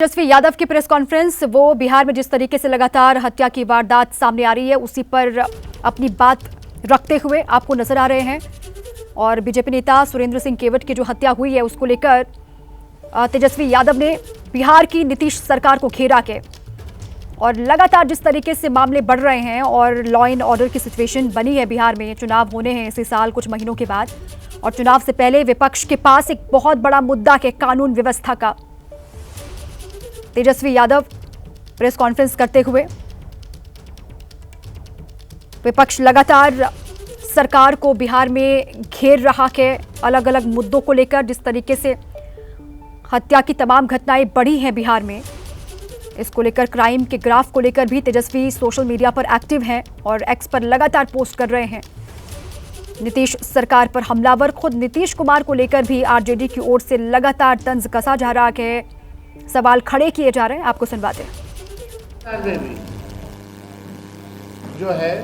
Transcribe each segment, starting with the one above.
तेजस्वी यादव की press conference, वो बिहार में जिस तरीके से लगातार हत्या की वारदात सामने आ रही है उसी पर अपनी बात रखते हुए आपको नजर आ रहे हैं। और बीजेपी नेता सुरेंद्र सिंह केवट की जो हत्या हुई है उसको लेकर तेजस्वी यादव ने बिहार की नीतीश सरकार को घेरा के, और लगातार जिस तरीके से मामले बढ़ रहे हैं और लॉ एंड ऑर्डर की सिचुएशन बनी है बिहार में, चुनाव होने हैं इसी साल कुछ महीनों के बाद, और चुनाव से पहले विपक्ष के पास एक बहुत बड़ा मुद्दा है कानून व्यवस्था का। तेजस्वी यादव प्रेस कॉन्फ्रेंस करते हुए विपक्ष लगातार सरकार को बिहार में घेर रहा है अलग अलग मुद्दों को लेकर। जिस तरीके से हत्या की तमाम घटनाएं बढ़ी हैं बिहार में, इसको लेकर क्राइम के ग्राफ को लेकर भी तेजस्वी सोशल मीडिया पर एक्टिव हैं और एक्स पर लगातार पोस्ट कर रहे हैं। नीतीश सरकार पर हमलावर खुद नीतीश कुमार को लेकर भी आरजेडी की ओर से लगातार तंज कसा जा रहा है, सवाल खड़े किए जा रहे हैं। आपको सुनवाते हैं। भी जो है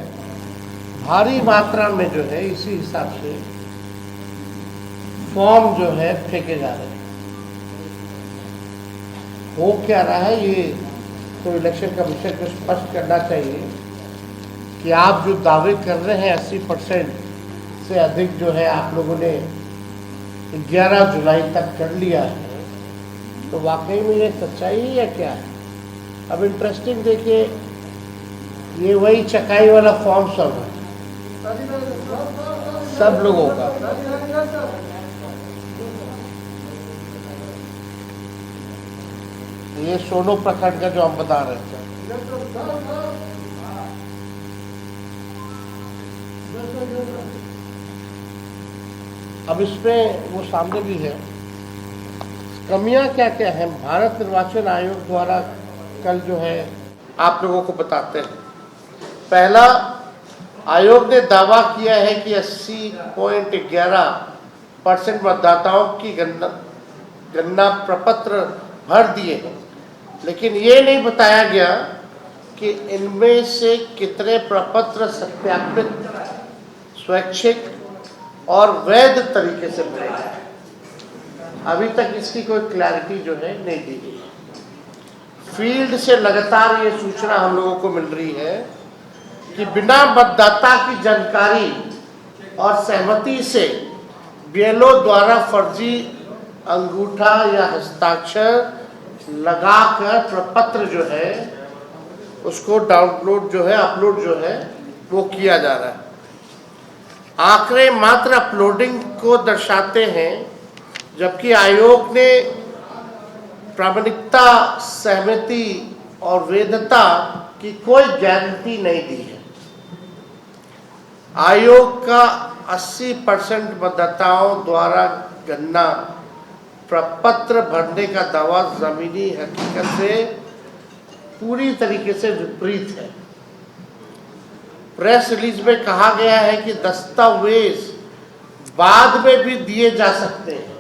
भारी मात्रा में जो है इसी हिसाब से फॉर्म जो है फेंके जा रहे हैं। हो क्या रहा है ये तो इलेक्शन कमीशन को स्पष्ट करना चाहिए कि आप जो दावे कर रहे हैं 80% से अधिक जो है आप लोगों ने 11 जुलाई तक कर लिया है, तो वाकई में ये सच्चाई है या क्या है? अब इंटरेस्टिंग देखिए, ये वही चकाई वाला फॉर्म सब है, सब लोगों का। ये सोनो प्रखंड का जो हम बता रहे थे, अब इसमें वो सामने भी है। कमियां क्या क्या हैं भारत निर्वाचन आयोग द्वारा कल जो है आप लोगों को बताते हैं। पहला, आयोग ने दावा किया है कि 80.11% मतदाताओं की गणना प्रपत्र भर दिए हैं, लेकिन ये नहीं बताया गया कि इनमें से कितने प्रपत्र सत्यापित, स्वैच्छिक और वैध तरीके से मिले हैं। अभी तक इसकी कोई क्लैरिटी जो है नहीं दी गई। फील्ड से लगातार ये सूचना हम लोगों को मिल रही है कि बिना मतदाता की जानकारी और सहमति से बीएलओ द्वारा फर्जी अंगूठा या हस्ताक्षर लगाकर प्रपत्र जो है उसको डाउनलोड जो है, अपलोड जो है वो किया जा रहा है। आंकड़े मात्र अपलोडिंग को दर्शाते हैं, जबकि आयोग ने प्रामाणिकता, सहमति और वैधता की कोई गारंटी नहीं दी है। आयोग का 80% मतदाताओं द्वारा गणना प्रपत्र भरने का दावा जमीनी हकीकत से पूरी तरीके से विपरीत है। प्रेस रिलीज में कहा गया है कि दस्तावेज बाद में भी दिए जा सकते हैं,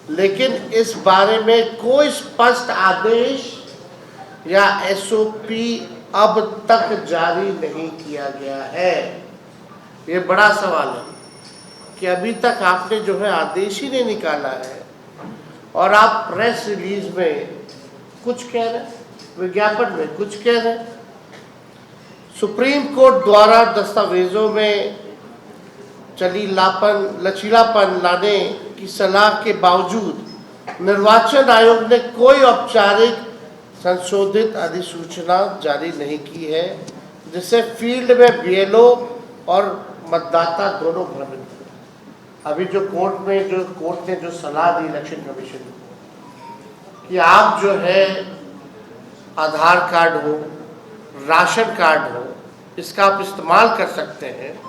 लेकिन इस बारे में कोई स्पष्ट आदेश या एसओपी अब तक जारी नहीं किया गया है। ये बड़ा सवाल है कि अभी तक आपने जो है आदेश ही नहीं निकाला है और आप प्रेस रिलीज में कुछ कह रहे हैं, विज्ञापन में कुछ कह रहे हैं। सुप्रीम कोर्ट द्वारा दस्तावेजों में लचीलापन लाने की सलाह के बावजूद निर्वाचन आयोग ने कोई औपचारिक संशोधित अधिसूचना जारी नहीं की है, जिससे फील्ड में बीएलओ और मतदाता दोनों भ्रमित हुए। अभी जो कोर्ट ने जो सलाह दी इलेक्शन कमीशन को कि आप जो है आधार कार्ड हो, राशन कार्ड हो, इसका आप इस्तेमाल कर सकते हैं,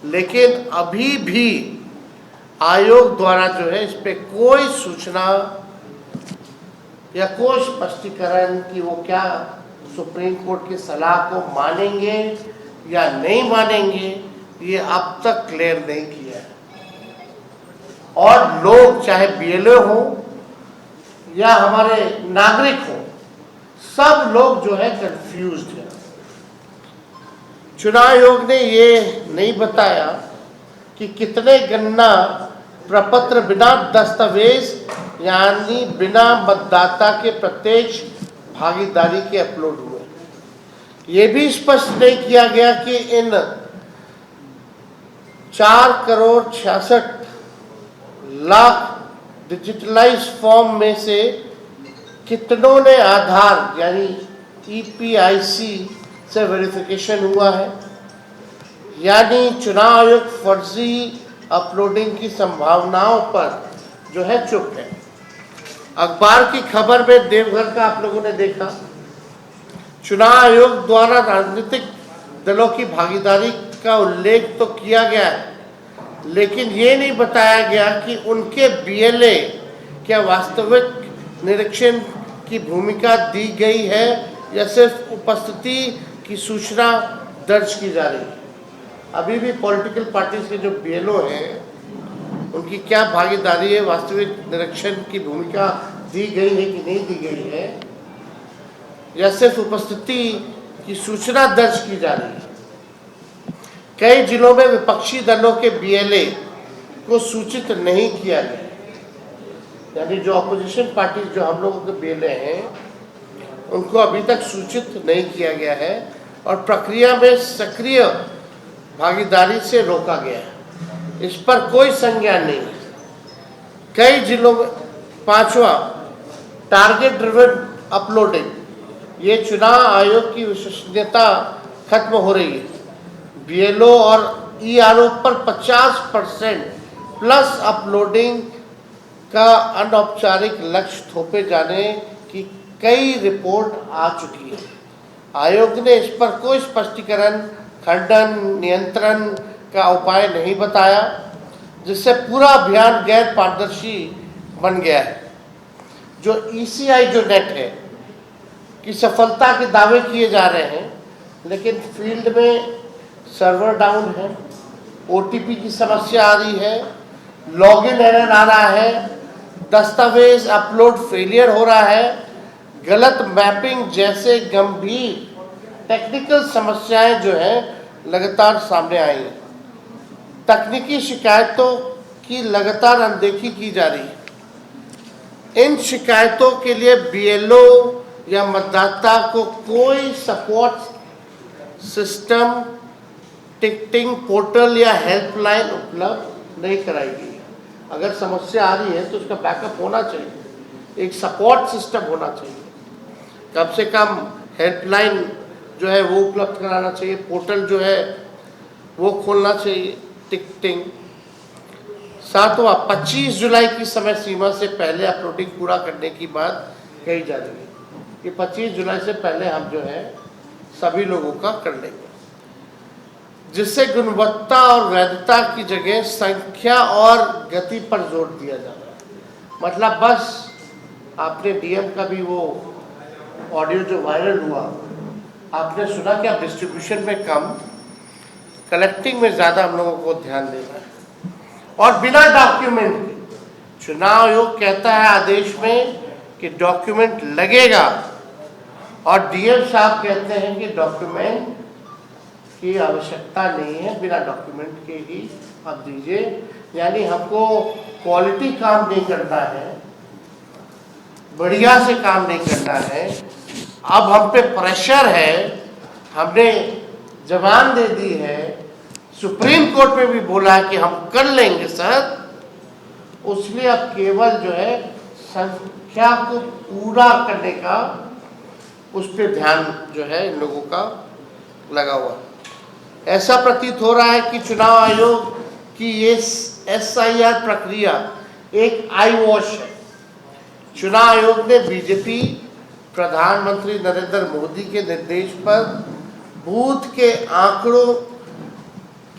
लेकिन अभी भी आयोग द्वारा जो है इस पे कोई सूचना या कोई स्पष्टीकरण कि वो क्या सुप्रीम कोर्ट की सलाह को मानेंगे या नहीं मानेंगे, ये अब तक क्लियर नहीं किया है। और लोग चाहे बीएलओ हो या हमारे नागरिक हो, सब लोग जो है कंफ्यूज्ड है। चुनाव आयोग ने ये नहीं बताया कि कितने गणना प्रपत्र बिना दस्तावेज यानी बिना मतदाता के प्रत्यक्ष भागीदारी के अपलोड हुए। ये भी स्पष्ट नहीं किया गया कि इन 4,66,00,000 डिजिटलाइज फॉर्म में से कितनों ने आधार यानी EPIC से वेरिफिकेशन हुआ है, यानी चुनाव आयोग फर्जी अपलोडिंग की संभावनाओं पर जो है चुप है। अखबार की खबर में देवघर का आप लोगों ने देखा, चुनाव आयोग द्वारा राजनीतिक दलों की भागीदारी का उल्लेख तो किया गया है, लेकिन ये नहीं बताया गया कि उनके BLA क्या वास्तविक निरीक्षण की भूमिका दी गई है या सिर्फ उपस्थिति की सूचना दर्ज की जा रही है। अभी भी पॉलिटिकल पार्टीज के जो BLO हैं उनकी क्या भागीदारी है, वास्तविक निरीक्षण की भूमिका दी गई है कि नहीं दी गई है, या सिर्फ उपस्थिति की सूचना दर्ज की जा रही है। कई जिलों में विपक्षी दलों के BLA को सूचित नहीं किया गया, यानी जो अपोजिशन पार्टी जो हम लोगों के BLA हैं उनको अभी तक सूचित नहीं किया गया है और प्रक्रिया में सक्रिय भागीदारी से रोका गया है। इस पर कोई संज्ञान नहीं है। कई जिलों में 5वां टारगेट ड्रिवन अपलोडिंग, ये चुनाव आयोग की विश्वसनीयता खत्म हो रही है। BLO और ERO पर 50% प्लस अपलोडिंग का अनौपचारिक लक्ष्य थोपे जाने की कई रिपोर्ट आ चुकी है। आयोग ने इस पर कोई स्पष्टीकरण, खंडन, नियंत्रण का उपाय नहीं बताया, जिससे पूरा अभियान गैर पारदर्शी बन गया है। जो ECI जो नेट है कि सफलता के दावे किए जा रहे हैं, लेकिन फील्ड में सर्वर डाउन है, OTP की समस्या आ रही है, लॉगिन एरर आ रहा है, दस्तावेज अपलोड फेलियर हो रहा है, गलत मैपिंग जैसे गंभीर टेक्निकल समस्याएं जो है लगातार सामने आई हैं। तकनीकी शिकायतों की लगातार अनदेखी की जा रही है। इन शिकायतों के लिए BLO या मतदाता को कोई सपोर्ट सिस्टम, टिकटिंग पोर्टल या हेल्पलाइन उपलब्ध नहीं कराई गई। अगर समस्या आ रही है तो उसका बैकअप होना चाहिए, एक सपोर्ट सिस्टम होना चाहिए, कम से कम हेल्पलाइन जो है वो उपलब्ध कराना चाहिए, पोर्टल जो है वो खोलना चाहिए, टिकटिंग। 7वां 25 जुलाई की समय सीमा से पहले अपलोडिंग पूरा करने की बात कही जा रही है कि 25 जुलाई से पहले हम जो है सभी लोगों का कर लेंगे, जिससे गुणवत्ता और वैधता की जगह संख्या और गति पर जोर दिया जा रहा है। मतलब बस आपने DM का भी वो ऑडियो जो वायरल हुआ, आपने सुना कि आप डिस्ट्रीब्यूशन में कम, कलेक्टिंग में ज़्यादा हम लोगों को ध्यान देना है और बिना डॉक्यूमेंट के। चुनाव आयोग कहता है आदेश में कि डॉक्यूमेंट लगेगा और DM साहब कहते हैं कि डॉक्यूमेंट की आवश्यकता नहीं है, बिना डॉक्यूमेंट के ही आप दीजिए। यानी हमको क्वालिटी काम नहीं करना है, बढ़िया से काम नहीं करना है। अब हम पे प्रेशर है, हमने जबान दे दी है, सुप्रीम कोर्ट में भी बोला है कि हम कर लेंगे सर, उसलिए अब केवल जो है संख्या को पूरा करने का उस पर ध्यान जो है इन लोगों का लगा हुआ। ऐसा प्रतीत हो रहा है कि चुनाव आयोग की ये SIR प्रक्रिया एक आई वॉश है। चुनाव आयोग ने BJP प्रधानमंत्री नरेंद्र मोदी के निर्देश पर बूथ के आंकड़ों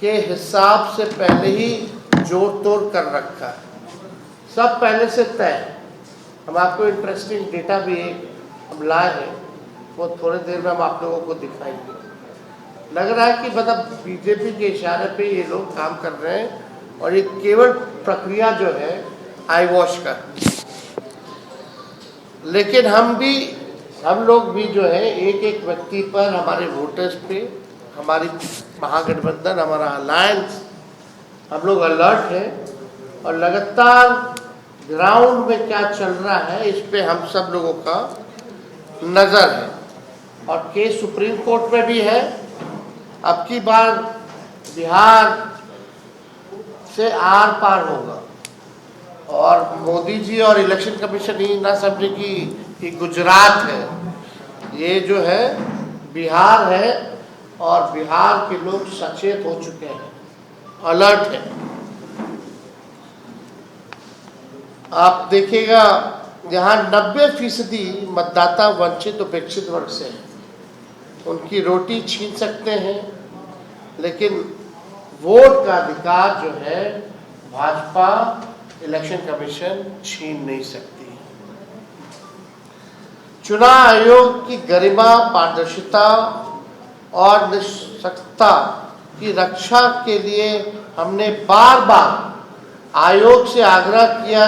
के हिसाब से पहले ही जोड़ तोड़ कर रखा है, सब पहले से तय। हम आपको इंटरेस्टिंग डेटा भी हम लाए हैं, वो थोड़ी देर में हम आप लोगों को दिखाएंगे। लग रहा है कि मतलब BJP के इशारे पे ये लोग काम कर रहे हैं और ये केवल प्रक्रिया जो है आई वॉश का। लेकिन हम लोग भी जो है एक एक व्यक्ति पर, हमारे वोटर्स पे, हमारी महागठबंधन, हमारा अलायंस, हम लोग अलर्ट हैं और लगातार ग्राउंड में क्या चल रहा है इस पे हम सब लोगों का नजर है। और केस सुप्रीम कोर्ट में भी है। अब की बार बिहार से आर पार होगा और मोदी जी और इलेक्शन कमीशन ये ना समझे कि गुजरात है, ये जो है बिहार है और बिहार के लोग सचेत हो चुके हैं, अलर्ट है। आप देखिएगा यहाँ 90% मतदाता वंचित उपेक्षित वर्ग से हैं। उनकी रोटी छीन सकते हैं, लेकिन वोट का अधिकार जो है भाजपा इलेक्शन कमीशन छीन नहीं सकती। चुनाव आयोग की गरिमा, पारदर्शिता और निष्पक्षता की रक्षा के लिए हमने बार बार आयोग से आग्रह किया